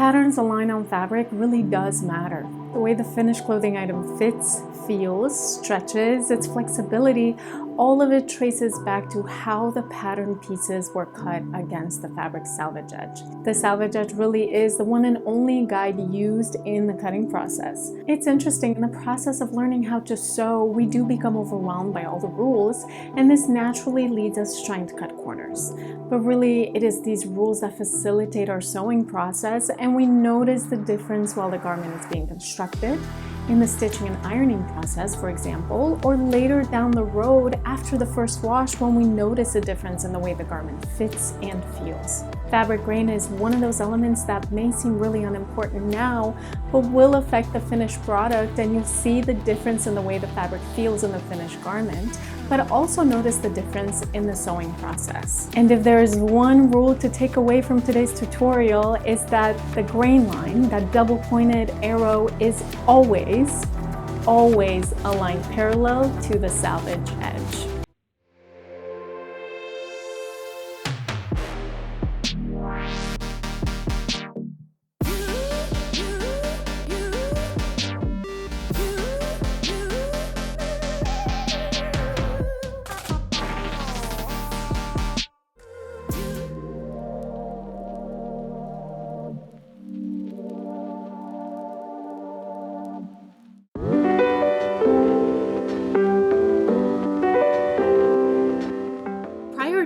patterns align on fabric really does matter. The way the finished clothing item fits, feels, stretches, its flexibility, all of it traces back to how the pattern pieces were cut against the fabric salvage edge. The salvage edge really is the one and only guide used in the cutting process. It's interesting, in the process of learning how to sew, we do become overwhelmed by all the rules, and this naturally leads us to trying to cut corners. But really, it is these rules that facilitate our sewing process, and we notice the difference while the garment is being constructed, in the stitching and ironing process, for example, or later down the road after the first wash when we notice a difference in the way the garment fits and feels. Fabric grain is one of those elements that may seem really unimportant now, but will affect the finished product, and you'll see the difference in the way the fabric feels in the finished garment, but also notice the difference in the sewing process. And if there is one rule to take away from today's tutorial, is that the grain line, that double-pointed arrow, is always aligned parallel to the salvage edge.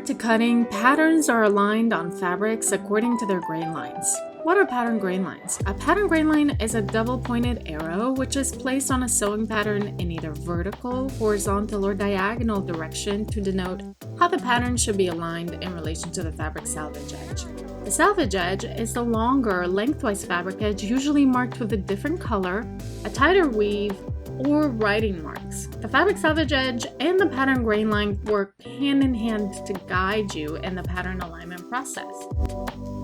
To cutting, patterns are aligned on fabrics according to their grain lines. What are pattern grain lines? A pattern grain line is a double-pointed arrow which is placed on a sewing pattern in either vertical, horizontal, or diagonal direction to denote how the pattern should be aligned in relation to the fabric salvage edge. The salvage edge is the longer, lengthwise fabric edge, usually marked with a different color, a tighter weave, or writing marks. The fabric salvage edge and the pattern grain line work hand in hand to guide you in the pattern alignment process.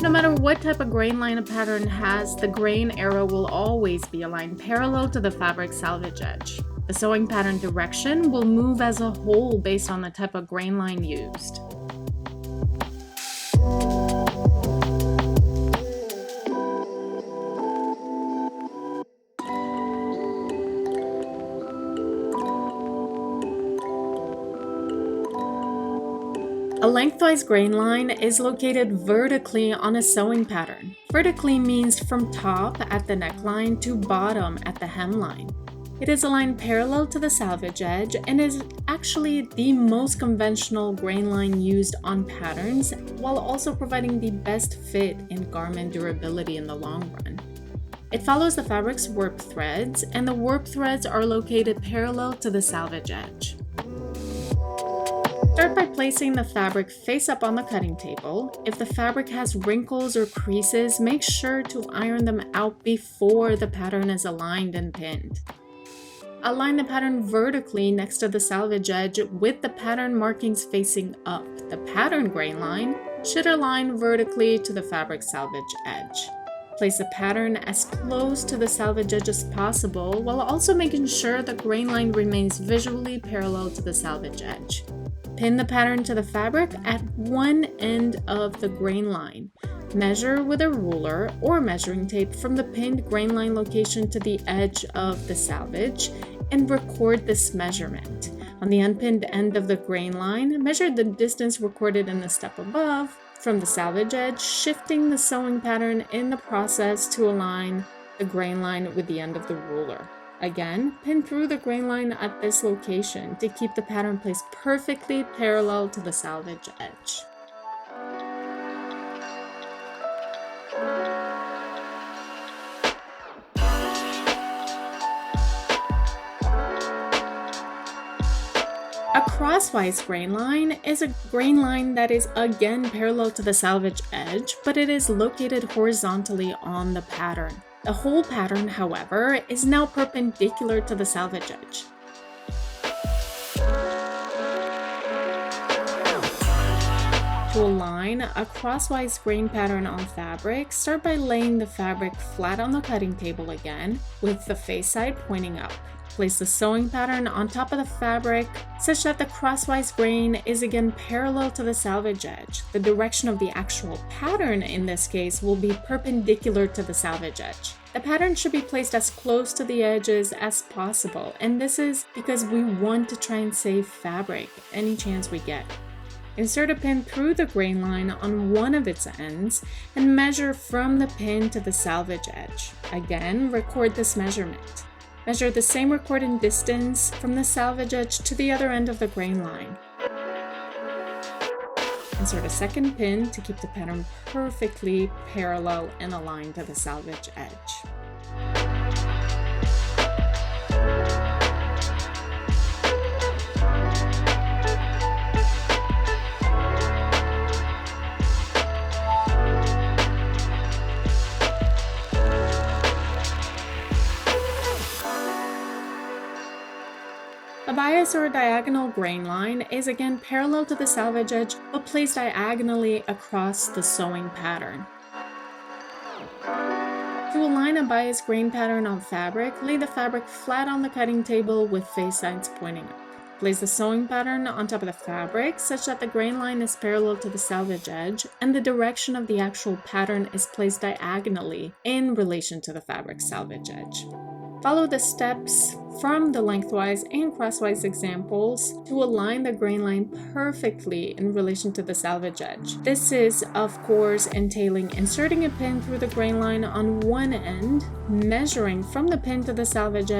No matter what type of grain line a pattern has, the grain arrow will always be aligned parallel to the fabric salvage edge. The sewing pattern direction will move as a whole based on the type of grain line used. A lengthwise grain line is located vertically on a sewing pattern. Vertically means from top at the neckline to bottom at the hemline. It is aligned parallel to the salvage edge and is actually the most conventional grain line used on patterns, while also providing the best fit and garment durability in the long run. It follows the fabric's warp threads, and the warp threads are located parallel to the salvage edge. Start by placing the fabric face up on the cutting table. If the fabric has wrinkles or creases, make sure to iron them out before the pattern is aligned and pinned. Align the pattern vertically next to the salvage edge with the pattern markings facing up. The pattern grain line should align vertically to the fabric salvage edge. Place the pattern as close to the salvage edge as possible, while also making sure the grain line remains visually parallel to the salvage edge. Pin the pattern to the fabric at one end of the grain line. Measure with a ruler or measuring tape from the pinned grain line location to the edge of the salvage and record this measurement. On the unpinned end of the grain line, measure the distance recorded in the step above from the salvage edge, shifting the sewing pattern in the process to align the grain line with the end of the ruler. Again, pin through the grain line at this location to keep the pattern placed perfectly parallel to the salvage edge. A crosswise grain line is a grain line that is again parallel to the salvage edge, but it is located horizontally on the pattern. The whole pattern, however, is now perpendicular to the salvage edge. To align a crosswise grain pattern on fabric, start by laying the fabric flat on the cutting table again, with the face side pointing up. Place the sewing pattern on top of the fabric such that the crosswise grain is again parallel to the salvage edge. The direction of the actual pattern in this case will be perpendicular to the salvage edge. The pattern should be placed as close to the edges as possible, and this is because we want to try and save fabric any chance we get. Insert a pin through the grain line on one of its ends and measure from the pin to the salvage edge. Again, record this measurement. Measure the same recorded distance from the salvage edge to the other end of the grain line. Insert a second pin to keep the pattern perfectly parallel and aligned to the salvage edge. A bias or diagonal grain line is again parallel to the salvage edge but placed diagonally across the sewing pattern. To align a bias grain pattern on fabric, lay the fabric flat on the cutting table with face sides pointing up. Place the sewing pattern on top of the fabric such that the grain line is parallel to the salvage edge and the direction of the actual pattern is placed diagonally in relation to the fabric's salvage edge. Follow the steps from the lengthwise and crosswise examples to align the grain line perfectly in relation to the salvage edge. This is, of course, entailing inserting a pin through the grain line on one end, measuring from the pin to the salvage edge,